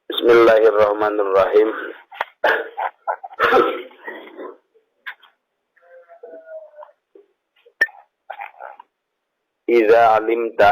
Bismillahirrahmanirrahim. Iza alimta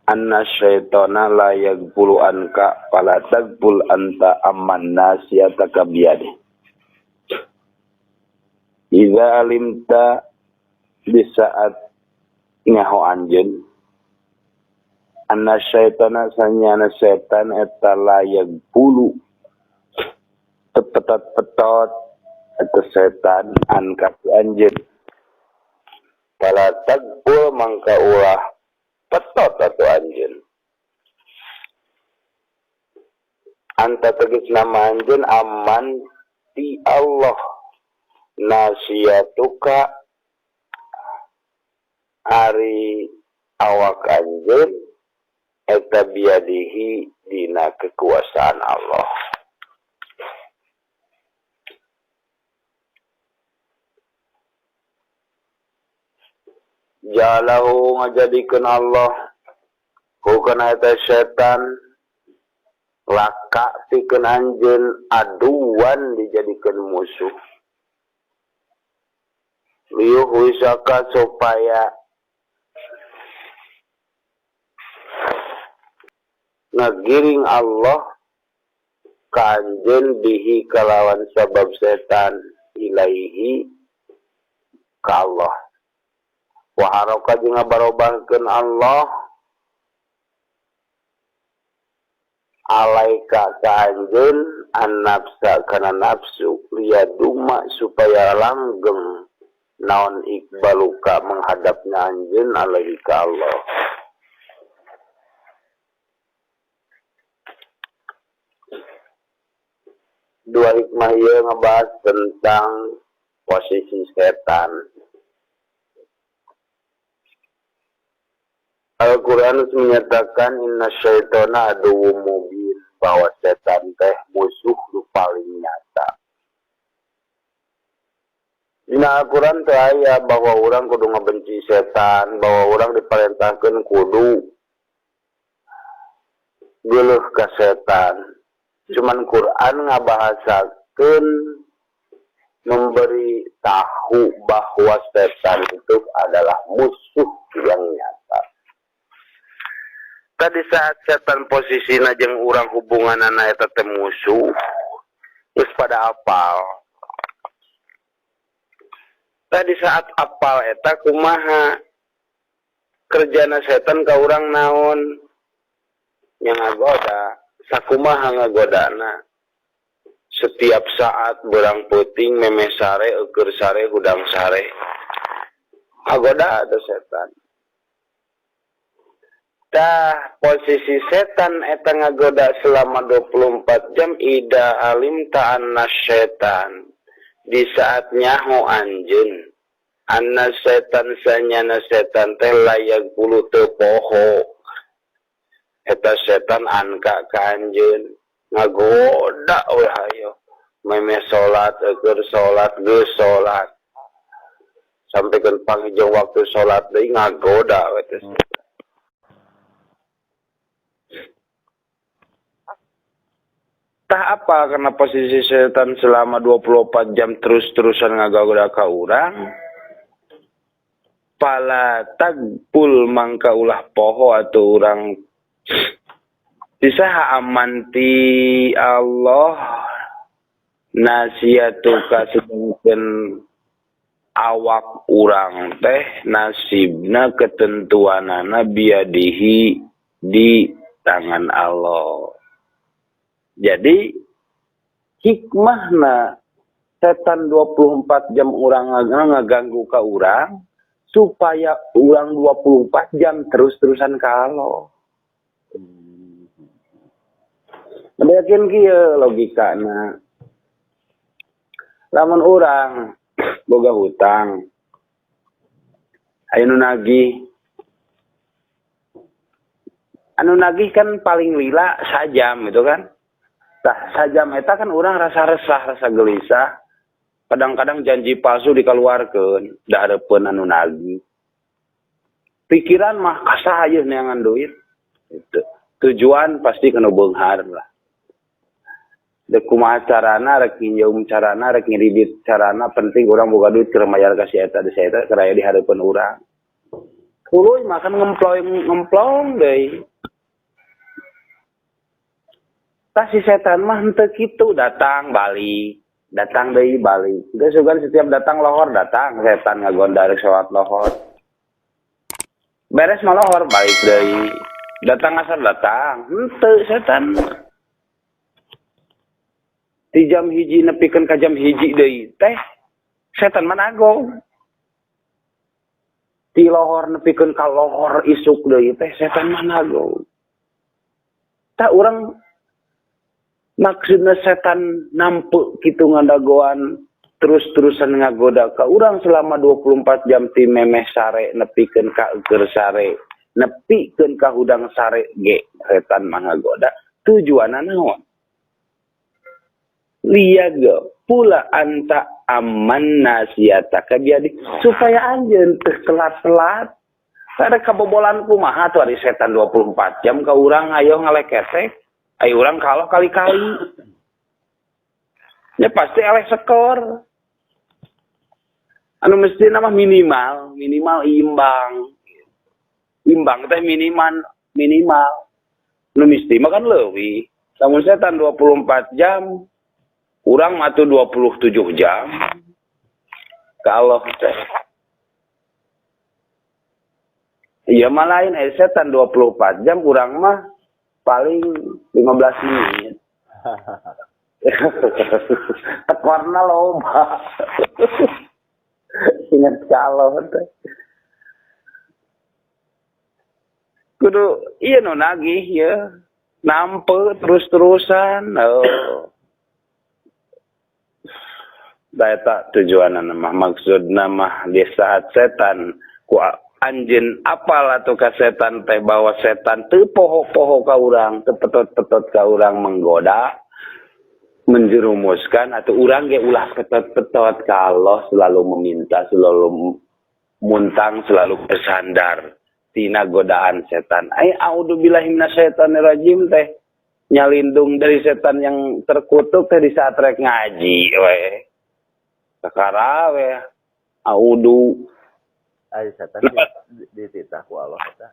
anna syaitana la yagbulu anka fala tagbul anta amman nasiyataka biyadi. Iza alimta di saat nyaho anjeun anna syaitana sanyana setan eta la yagbulu petot eta setan anka anjeun fala tagbul mangka ulah petot atau anjeun. Anta tegas nama anjeun aman ti Allah nasiyatuka ari awak anjeun eta biadihi dina kekuasaan Allah. Jalahu ngajadikeun Allah hukana eta setan laka pikeun anjeun aduan dijadikeun musuh. Liuh wisaka supaya ngagiring Allah ka anjeun bihi kalawan sabab setan ilaihi ka Allah. Wa haraka jeung ngabarobahkeun Allah alaika ka anjeun an-nafsa kana nafsu liyaduma supaya langgeng naon ikbaluka menghadapna anjeun alaihi ka Allah. Dua hikmah ieu ngebahas tentang posisi setan. Al-Quran menyatakan inna syaitana aduwwum mubin, bahwa setan teh musuh nu paling nyata. Dina Al-Quran teh aya bahwa orang kudu ngabenci setan, bahwa orang diperintahkeun kudu geuleuh ka setan. Cuman Quran ngabahasakeun memberi tahu bahwa setan itu adalah musuh yang nyata. Tadi saat setan posisina jeung urang hubunganana eta teh musuh, geus pada apal. Tadi saat apal eta kumaha kerjana setan ka urang naon? Yang ngagoda, sakumaha ngagodana. Setiap saat berang peuting memeh sare, eukeur sare, hudang sare. Ngagoda ada setan. Tah posisi setan eta ngagoda selama 24 jam ida alimta anna setan di saat nyaho anjeun anna setan sanyana setan teh layak puluh teu poho eta setan anka ka anjeun ngagoda we hayo memeh salat eukeur salat geus salat sampikeun panghijau waktu salat deui ngagoda we teh. Tah apa karena posisi setan selama 24 jam terus-terusan ngagagoda ka urang? Pala tagpul mangka ulah poho atau urang disaha amanti Allah nasiatuka sedengkeun awak urang teh nasibna ketentuanana biadihi di tangan Allah. Jadi hikmahna setan 24 jam urang ngaganggu ka urang supaya urang 24 jam terus-terusan ka Allah. Yakin kieu logikana. Lamun urang boga hutang anu nagih kan paling lila sajam gitu kan. Tah sajam eta kan urang rasa resah, rasa gelisah. Kadang-kadang janji palsu dikaluarkeun, da hareupeun anu nagih. Pikiran mah kasaha ieu neangan duit. Itu. tujuan pasti kena beunghar lah. Dek kumaha carana rek nginjeum carana rek ngiridit carana penting urang boga duit keur mayar ka si eta karaya di hareupeun urang. Kuluy makan ngemplong deui. Tas si setan mah henteu kitu datang balik, datang deui balik. Geus sugan setiap datang lohor datang setan ngagonda rek sholat lohor. Beres mah lohor balik deui. Datang asar datang, henteu setan. Di jam hiji nepikeun ka jam hiji deui teh setan managong. Di lohor nepikeun ka lohor isuk deui teh setan managong. Tak urang maksudna setan nampu kitu ngadagoan terus-terusan ngagoda ka urang selama 24 jam ti memeh sare nepikeun ka eukeur sare nepikeun ka hudang sare ge setan mah ngagoda tujuanna naon? Liaga pula anta aman nasiataka jadi supaya anjeun teu telat-telat. Kada kabobolan kumaha tuh ari setan 24 jam ka urang ayo ngaleketek. Ayo urang kaloh kali-kali. Ya pasti eleh skor. Anu mesti nama minimal imbang. Imbang teh minimal. Nu mesti mah kan leuwih. Lamun setan 24 jam urang mah 27 jam. Kalau teh. Iya mah lain setan 24 jam urang mah paling 15 menit. Tekorna loba. Ingat kalau teh. Kudu ieu nu nagih ya. Nampe terus-terusan. Oh. Daeta tujuanna mah maksudna mah di saat setan ku anjeun apal atuh ka setan teh bahwa setan teu poho-poho ka urang, teu petot-petot ka urang menggoda, menjerumuskan atau urang ge ulah petot-petot ka Allah selalu meminta, selalu muntang, selalu bersandar tina godaan setan. Ai a'udzubillahi minasyaitonir rajim teh nyalindung dari setan yang terkutuk teh di saat rek ngaji we. Sakara we audu ai setan dititah ku Allah eta.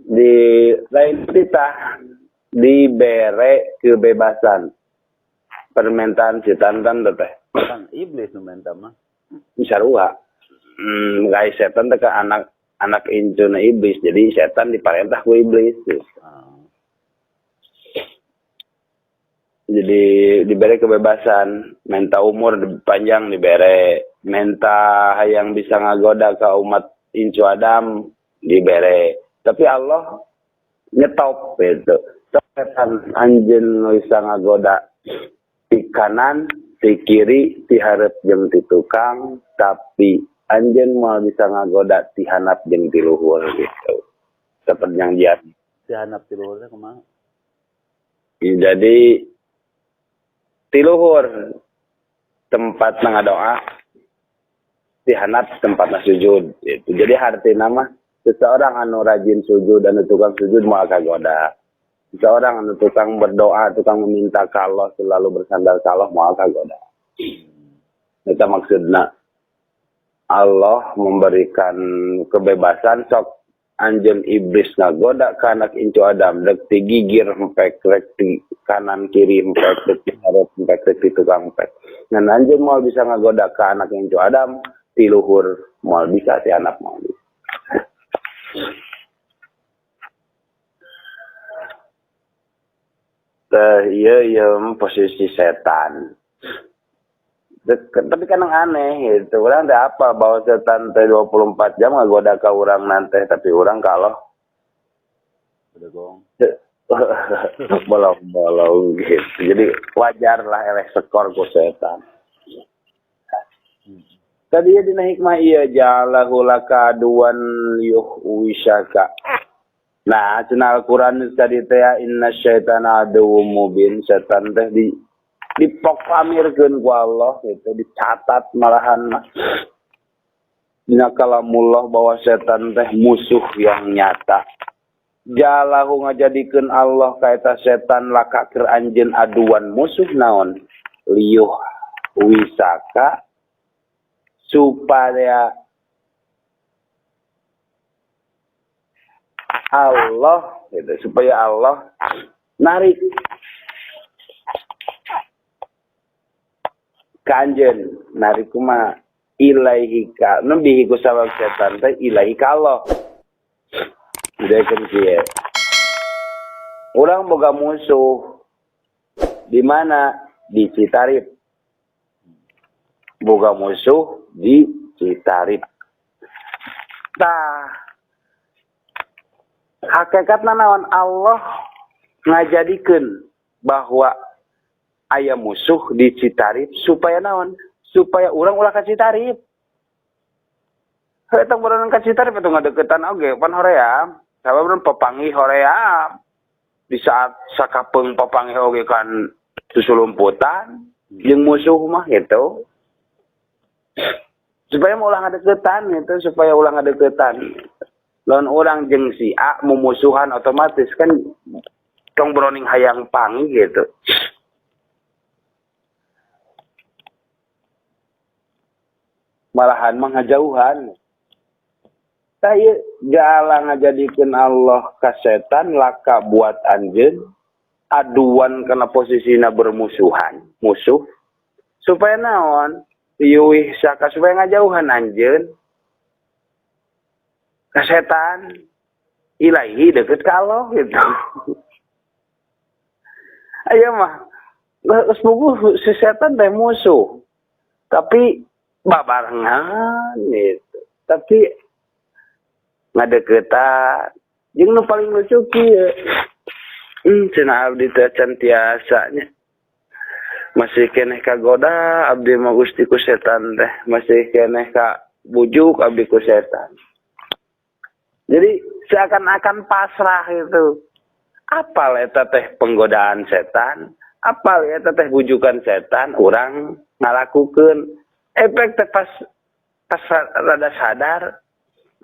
Di lain titah dibere kebebasan permintaan setan dan teh Kan iblis nu menta mah. sarua. Guys setan teh anak incuna iblis jadi setan diparentah ku iblis. Jadi diberi kebebasan, minta umur panjang diberi, minta yang bisa ngagoda ke umat incu Adam diberi. Tapi Allah nyetop itu. Setan anjeun bisa ngagoda di kanan, di kiri, di hareup jeung di tukang, tapi anjeun mau bisa ngagoda di handap jeung di luhur gitu. Seperti yang dia. Di handap di luhur teh kumaha? Jadi di luhur tempat ngadoa, di handap tempat sujud. Gitu. Jadi artinya mah seseorang anu rajin sujud dan tukang sujud mau kagoda. Seseorang anu tukang berdoa, tukang meminta ke Allah, selalu bersandar ke Allah mau kagoda. Itu maksudnya Allah memberikan kebebasan sok anjeun iblis ngagoda ka anak incu Adam dek ti gigir empek rek ti kanan kiri empek rek ti hareup empek rek ti tukang empek. Ngan anjeun moal bisa ngagoda ka anak incu Adam ti luhur moal bisa ti anak moal bisa. Iya posisi setan. Tapi kan yang aneh gitu. Orang teh apa bahwa setan teh 24 jam ngagoda ka urang nanti tapi urang kalau Bedegong. bolong-bolong gitu. Jadi wajar lah eleh skor ku setan. Tadi ya dina hikmah iya jalahu laka aduan yuh wisaka. Nah, cenah Al-Qur'an tadi teh inna syaitana aduwwum mubin. Setan teh diproklamirkeun ku Allah gitu, dicatat malahan dina kalamullah bahwa setan teh musuh yang nyata. jalahu ngajadikeun Allah ka eta setan laka keur anjeun aduan musuh naon liuh wisaka supaya Allah gitu, supaya Allah narik ka anjeun, narik kumaha ilaihi ka nembihi ku sabab setan teh ilaihi ka Allah. Dekeun kieu. Urang boga musuh di mana? Di Citarip. Boga musuh di Citarip. Tah hakikatna naon Allah ngajadikeun bahwa aya musuh di Citarip supaya naon? Supaya urang ulah ka Citarip. Eta urang ka Citarip eta ngadeukeutan oge pan hoream. Sabab papanggih hoream. Di saat sakapeung papanggih oge kan susulumputan jeung musuh mah gitu. Supaya ulah ngadeuketan gitu, supaya ulah ngadeuketan. Lawan urang jeung si A mumusuhan otomatis kan tong broning hayang panggih gitu. Malahan mah ngajauhan. Saya jala ngajadikeun Allah ka setan laka buat anjeun aduan kana posisina bermusuhan, musuh. Supaya naon? Yuih saka supaya ngajauhan anjeun ka setan. Ilahi deket ka Allah gitu. Aya mah geus puguh si setan teh musuh. Tapi babarengan gitu. Tapi ngadeuketan jeung nu paling lucu kieu cenah abdi teh can tiasa nya masih keneh kagoda abdi mah gusti ku setan teh masih keneh ka bujuk abdi ku setan jadi seakan-akan pasrah itu apal eta teh penggodaan setan apal eta teh bujukan setan urang ngalakukeun efek teh pas rada sadar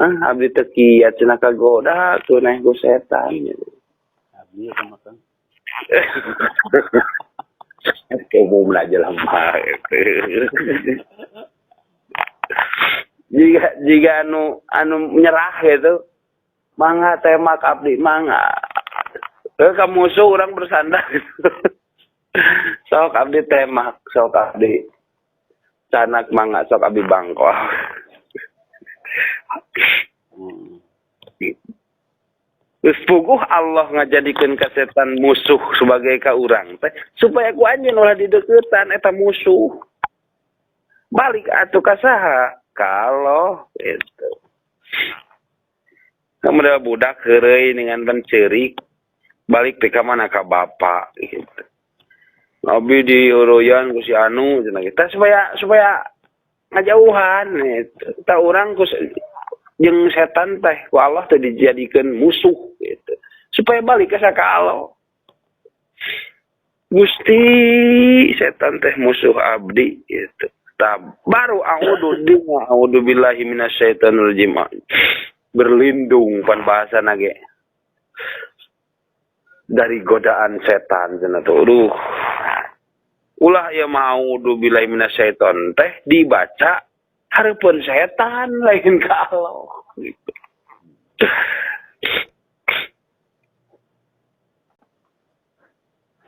abdi teh kiat cenah kagoda tuneh ku setan. Abdi sama kan. Umum aja lah mah. Jika anu menyerah gitu. Mangga temak abdi mangga. Ka musuh urang bersandar. Sok abdi temak, sok abdi canak mangga sok abdi bangkol. Terus puguh Allah ngajadikeun ka setan musuh sebagai ka urang teh supaya ku anjeun ulah dideuketan eta musuh. Balik atuh ka saha? Kalau itu. Kamada budak heureuy dengan penceurik balik teh ka mana ka bapa gitu. Abi dieureuyaan ku si anu cenah kita supaya ngajauhan gitu. Ta urang ku jeung setan teh ku Allah teh dijadikeun musuh gitu. Supaya balik ka Allah. Gusti setan teh musuh abdi gitu. Tah baru a'udzu billahi minasyaitonir rajim. Berlindung pan bahasana ge. Dari godaan setan cenah tuh. Ulah ya ma'udzu billahi minasyaiton teh dibaca hareupeun setan lain ka Allah gitu.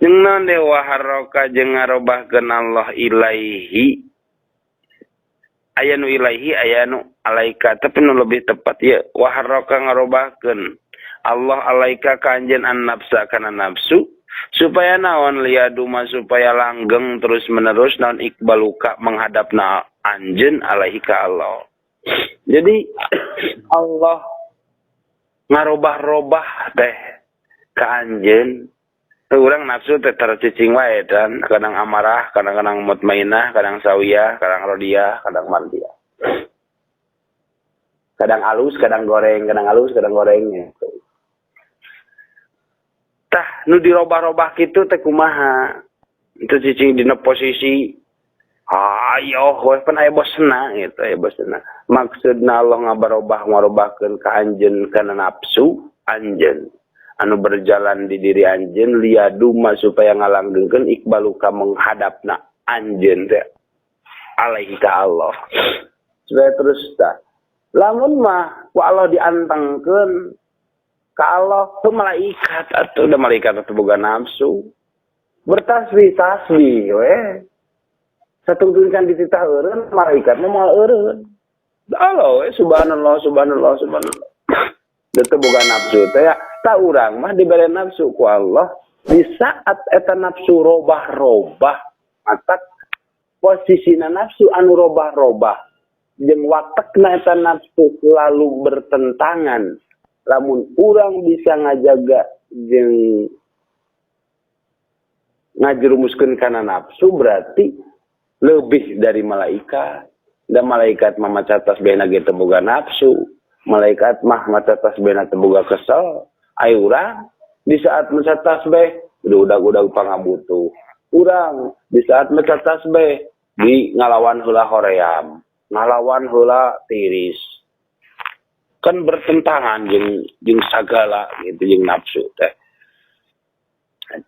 Jeung naon dewa harroka jeung ngarobahkeun Allah ilaihi. Aya nu ilaihi aya nu alaika tapi nu lebih tepat ya wa harroka ngarobahkeun Allah alaika ka anjeun an-nafsa kana nafsu supaya naon liaduma supaya langgeng terus menerus naon ikbaluka menghadapna anjeun alaihi ka Allah. Jadi Allah ngarobah-robah teh ka anjeun. Urang nafsu teh tercicing wae dan kadang amarah, kadang-kadang mutmainah, kadang sawiyah, kadang rodiyah, kadang mardiyah. Kadang alus, kadang goreng, kadang alus, kadang gorengnya. Tah nu dirobah-robah kitu teh kumaha? Itu cicing dina posisi ayo we pan aya bosna gitu, aya bosna. Maksudna Allah ngabarobah ngarobahkeun ka anjeun kana nafsu anjeun. anu berjalan di diri anjeun liaduma supaya ngalanggengkeun ikbaluka menghadapna anjeun teh alaihi ka Allah. Supaya terus tah. Lamun mah ku Allah diantengkeun ka Allah tu malaikat atuh da malaikat atuh boga nafsu. Bertasbih-tasbih we. Satungtungkan dititah eureun malaikat mah moal eureun. Allah we subhanallah subhanallah subhanallah. Teu boga nafsu teh ya. Ta urang mah dibere nafsu ku Allah di saat eta nafsu robah-robah matak posisina nafsu anu robah-robah jeung watekna eta nafsu selalu bertentangan. Lamun urang bisa ngajaga jeung ngajerumuskeun kana nafsu berarti lebih dari malaikat. Dan malaikat mah maca tasbihna ge teu boga nafsu. Malaikat mah maca tasbihna teu boga kesel. Ai urang di saat maca tasbih udag-udag pangabutuh. Urang di saat maca tasbih di ngalawan heula hoream. Ngalawan heula tiris. Kan bertentangan jeung sagala gitu jeung nafsu teh.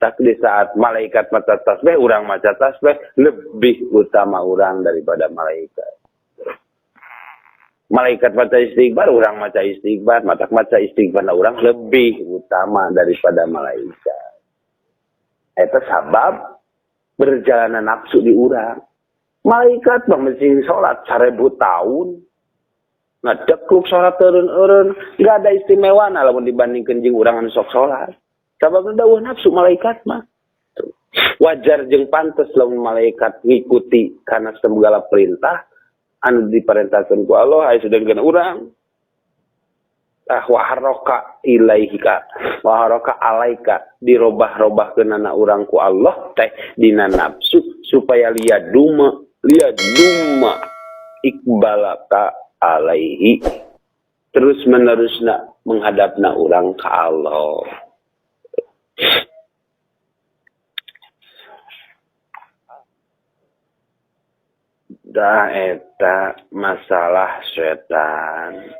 Tak di saat malaikat maca tasbih, urang maca tasbih lebih utama urang daripada malaikat. Malaikat maca istighfar, urang maca istighfar, matak maca istighfar urang lebih utama daripada malaikat. Eta sabab berjalanna nafsu di urang. Malaikat mah mesin salat 1000 tahun. Ngadekluk salat eureun-eureun, enggak ada istimewana lamun dibandingkeun jeung urang anu sok salat. Sabab dawuh nafsu malaikat mah. Wajar jeung pantes lamun malaikat ngikuti kana segala perintah anu diperintahkeun ku Allah aya sedengkeun urang. Wa haraka ilaika wa haraka alaika dirobah-robahkeun anak urang ku Allah teh dina nafsu supaya liaduma ikbalaka alaihi terus menerusna menghadapna urang ka Allah. Da eta masalah setan.